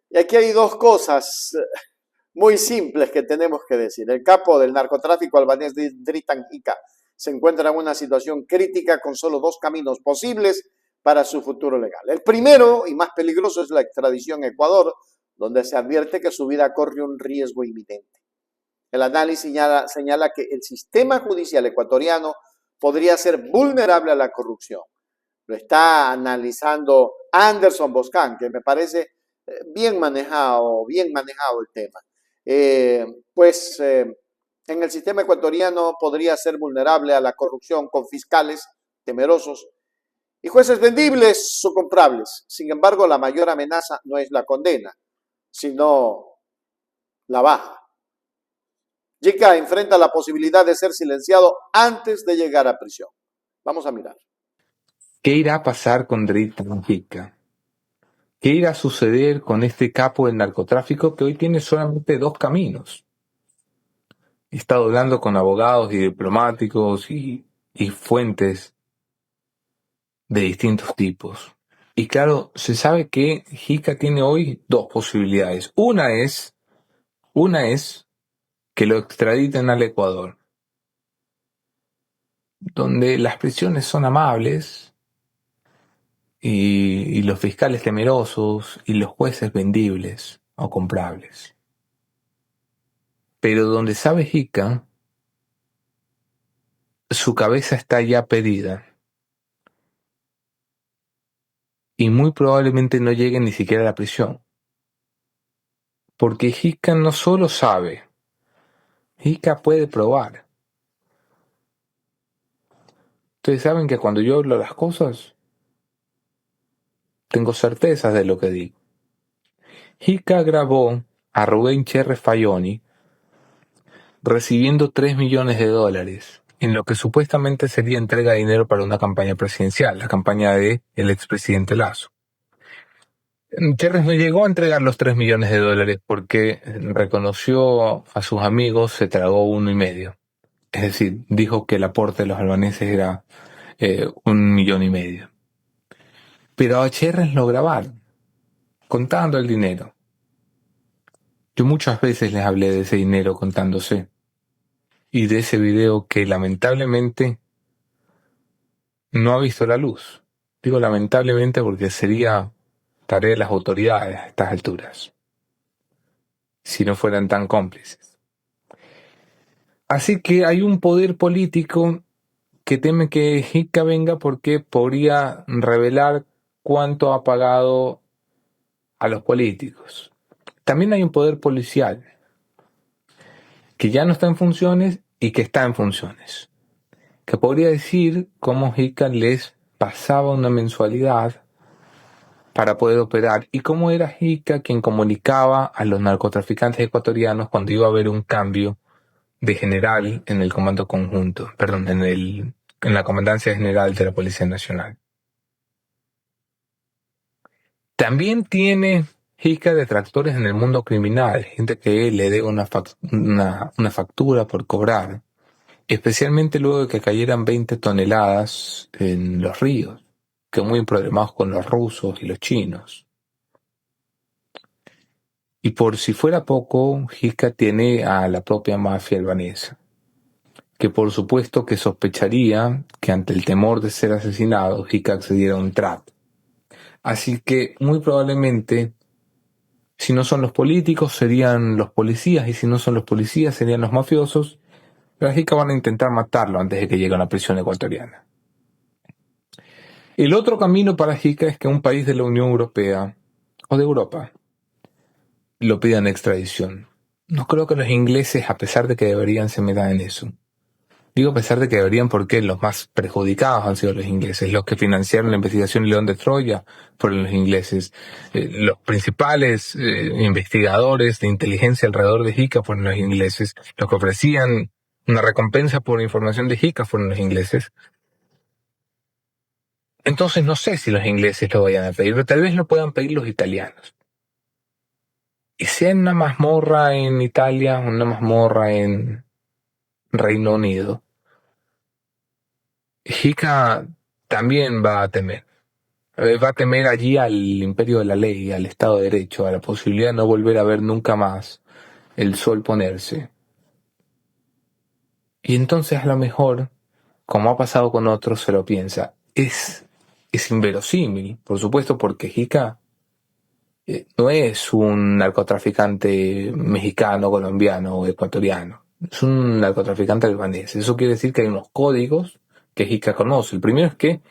Y aquí hay dos cosas muy simples que tenemos que decir. El capo del narcotráfico albanés Dritan Hika se encuentra en una situación crítica con solo dos caminos posibles para su futuro legal. El primero y más peligroso es la extradición a Ecuador, donde se advierte que su vida corre un riesgo inminente. El análisis señala que el sistema judicial ecuatoriano podría ser vulnerable a la corrupción. Lo está analizando Anderson Boscan, que me parece bien manejado el tema. Eh, pues en el sistema ecuatoriano podría ser vulnerable a la corrupción con fiscales temerosos y jueces vendibles o comprables. Sin embargo, la mayor amenaza no es la condena, sino la baja. Jica enfrenta la posibilidad de ser silenciado antes de llegar a prisión. Vamos a mirar. ¿Qué irá a pasar con Dritan Hika? ¿Qué irá a suceder con este capo del narcotráfico que hoy tiene solamente dos caminos? He estado hablando con abogados y diplomáticos y fuentes de distintos tipos. Y claro, se sabe que Hika tiene hoy dos posibilidades. Una es que lo extraditen al Ecuador, donde las prisiones son amables y los fiscales temerosos y los jueces vendibles o comprables. Pero donde sabe Hika, su cabeza está ya pedida y muy probablemente no llegue ni siquiera a la prisión. Porque Hika no solo sabe, Hika puede probar. Ustedes saben que cuando yo hablo las cosas, tengo certezas de lo que digo. Hika grabó a Rubén Cherre Fayoni recibiendo $3 millones en lo que supuestamente sería entrega de dinero para una campaña presidencial, la campaña de el expresidente Lasso. Cherres no llegó a entregar los $3 millones porque reconoció a sus amigos, se tragó 1,5. Es decir, dijo que el aporte de los albaneses era 1,5 millones. Pero a Cherres lo grabaron, contando el dinero. Yo muchas veces les hablé de ese dinero contándose y de ese video que lamentablemente no ha visto la luz. Digo lamentablemente porque sería tarea de las autoridades a estas alturas, si no fueran tan cómplices. Así que hay un poder político que teme que Hika venga porque podría revelar cuánto ha pagado a los políticos. También hay un poder policial que ya no está en funciones y que está en funciones, que podría decir cómo Hika les pasaba una mensualidad para poder operar y cómo era Hika quien comunicaba a los narcotraficantes ecuatorianos cuando iba a haber un cambio de general en el comando conjunto, perdón, en la comandancia general de la Policía Nacional. También tiene Hika detractores en el mundo criminal, gente que le dé una factura por cobrar, especialmente luego de que cayeran 20 toneladas en los ríos, que muy problemados con los rusos y los chinos. Y por si fuera poco, Hika tiene a la propia mafia albanesa, que por supuesto que sospecharía que ante el temor de ser asesinado, Hika accediera a un trato. Así que muy probablemente, si no son los políticos, serían los policías, y si no son los policías, serían los mafiosos. Pero a Hika van a intentar matarlo antes de que llegue a la prisión ecuatoriana. El otro camino para Hika es que un país de la Unión Europea o de Europa lo pidan extradición. No creo que los ingleses, a pesar de que deberían, se metan en eso. Digo a pesar de que deberían porque los más perjudicados han sido los ingleses. Los que financiaron la investigación León de Troya fueron los ingleses. Los principales investigadores de inteligencia alrededor de Hika fueron los ingleses. Los que ofrecían una recompensa por información de Hika fueron los ingleses. Entonces no sé si los ingleses lo vayan a pedir, pero tal vez lo puedan pedir los italianos. Y sea en una mazmorra en Italia, una mazmorra en Reino Unido, Hika también va a temer. Va a temer allí al imperio de la ley, al Estado de Derecho, a la posibilidad de no volver a ver nunca más el sol ponerse. Y entonces a lo mejor, como ha pasado con otros, se lo piensa. Es inverosímil, por supuesto, porque Jica no es un narcotraficante mexicano, colombiano o ecuatoriano. Es un narcotraficante albanés. Eso quiere decir que hay unos códigos que Jica conoce. El primero es que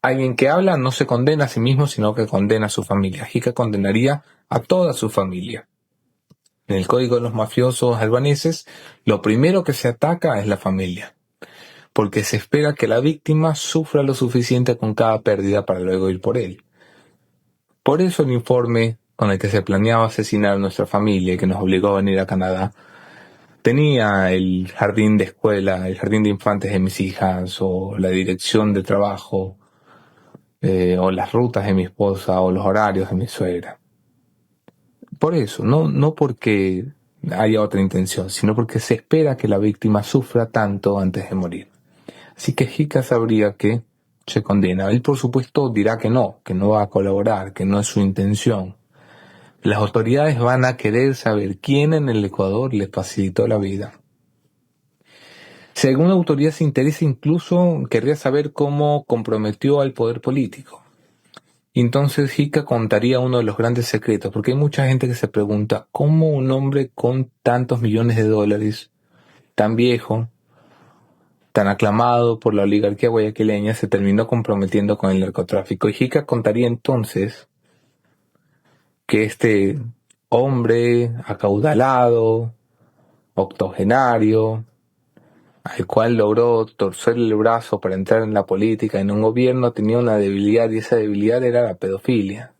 alguien que habla no se condena a sí mismo, sino que condena a su familia. Jica condenaría a toda su familia. En el código de los mafiosos albaneses, lo primero que se ataca es la familia, porque se espera que la víctima sufra lo suficiente con cada pérdida para luego ir por él. Por eso el informe con el que se planeaba asesinar a nuestra familia y que nos obligó a venir a Canadá tenía el jardín de escuela, el jardín de infantes de mis hijas, o la dirección de trabajo, o las rutas de mi esposa, o los horarios de mi suegra. Por eso, no porque haya otra intención, sino porque se espera que la víctima sufra tanto antes de morir. Así que Jica sabría que se condena. Él, por supuesto, dirá que no va a colaborar, que no es su intención. Las autoridades van a querer saber quién en el Ecuador les facilitó la vida. Si alguna autoridad se interesa, incluso querría saber cómo comprometió al poder político. Y entonces Jica contaría uno de los grandes secretos, porque hay mucha gente que se pregunta cómo un hombre con tantos millones de dólares, tan viejo, tan aclamado por la oligarquía guayaquileña, se terminó comprometiendo con el narcotráfico. Y Jica contaría entonces que este hombre acaudalado, octogenario, al cual logró torcer el brazo para entrar en la política, en un gobierno, tenía una debilidad, y esa debilidad era la pedofilia.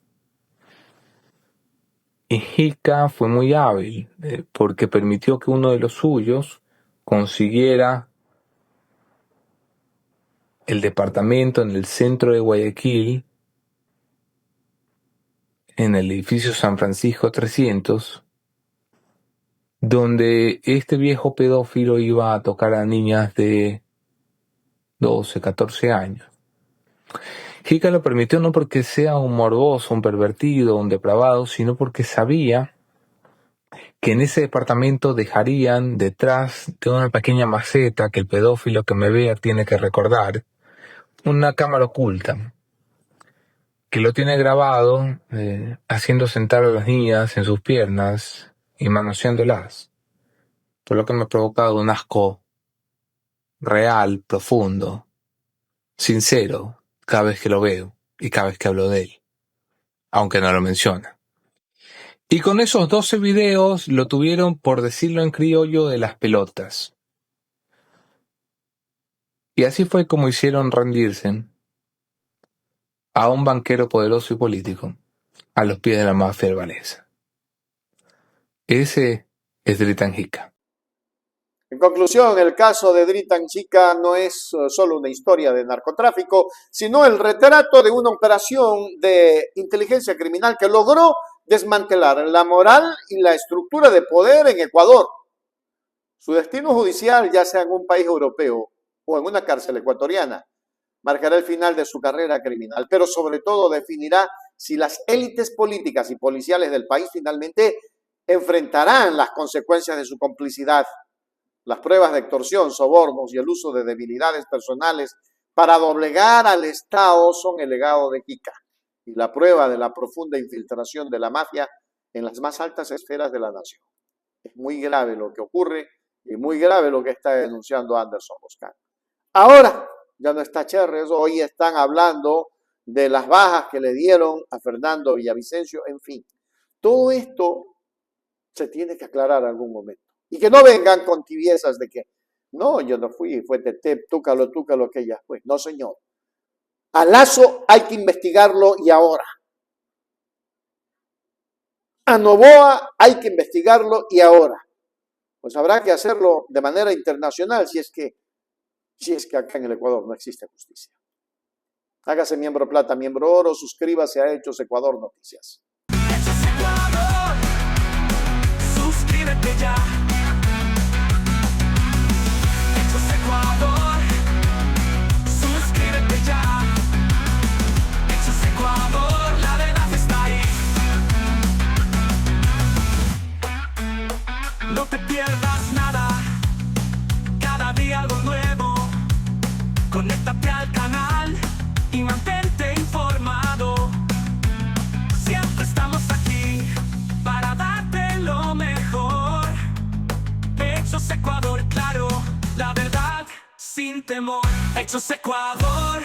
Y Jica fue muy hábil, porque permitió que uno de los suyos consiguiera el departamento en el centro de Guayaquil, en el edificio San Francisco 300, donde este viejo pedófilo iba a tocar a niñas de 12, 14 años. Jica lo permitió no porque sea un morboso, un pervertido, un depravado, sino porque sabía que en ese departamento dejarían detrás de una pequeña maceta que el pedófilo que me vea tiene que recordar, una cámara oculta, que lo tiene grabado haciendo sentar a las niñas en sus piernas y manoseándolas, por lo que me ha provocado un asco real, profundo, sincero, cada vez que lo veo y cada vez que hablo de él, aunque no lo menciona. Y con esos 12 videos lo tuvieron, por decirlo en criollo, de las pelotas. Y así fue como hicieron rendirse a un banquero poderoso y político a los pies de la mafia albanesa. Ese es Dritan Jica. En conclusión, el caso de Dritan Jica no es solo una historia de narcotráfico, sino el retrato de una operación de inteligencia criminal que logró desmantelar la moral y la estructura de poder en Ecuador. Su destino judicial, ya sea en un país europeo o en una cárcel ecuatoriana, marcará el final de su carrera criminal, pero sobre todo definirá si las élites políticas y policiales del país finalmente enfrentarán las consecuencias de su complicidad. Las pruebas de extorsión, sobornos y el uso de debilidades personales para doblegar al Estado son el legado de Jica y la prueba de la profunda infiltración de la mafia en las más altas esferas de la nación. Es muy grave lo que ocurre y muy grave lo que está denunciando Anderson Boscan. Ahora ya no está Cherres, hoy están hablando de las bajas que le dieron a Fernando Villavicencio, en fin. Todo esto se tiene que aclarar en algún momento. Y que no vengan con tibiezas de que, no, yo no fui, fue Tetep, túcalo, que ella fue. No, señor. A Lazo hay que investigarlo y ahora. A Noboa hay que investigarlo y ahora. Pues habrá que hacerlo de manera internacional si es que acá en el Ecuador no existe justicia. Hágase miembro plata, miembro oro, suscríbase a Hechos Ecuador Noticias. Hechos Ecuador, suscríbete ya. Hechos Ecuador, suscríbete ya. Hechos Ecuador. pierdas nada, cada día algo nuevo. Conéctate al canal y mantente informado. Siempre estamos aquí para darte lo mejor. Hechos Ecuador, claro, la verdad sin temor. Hechos Ecuador.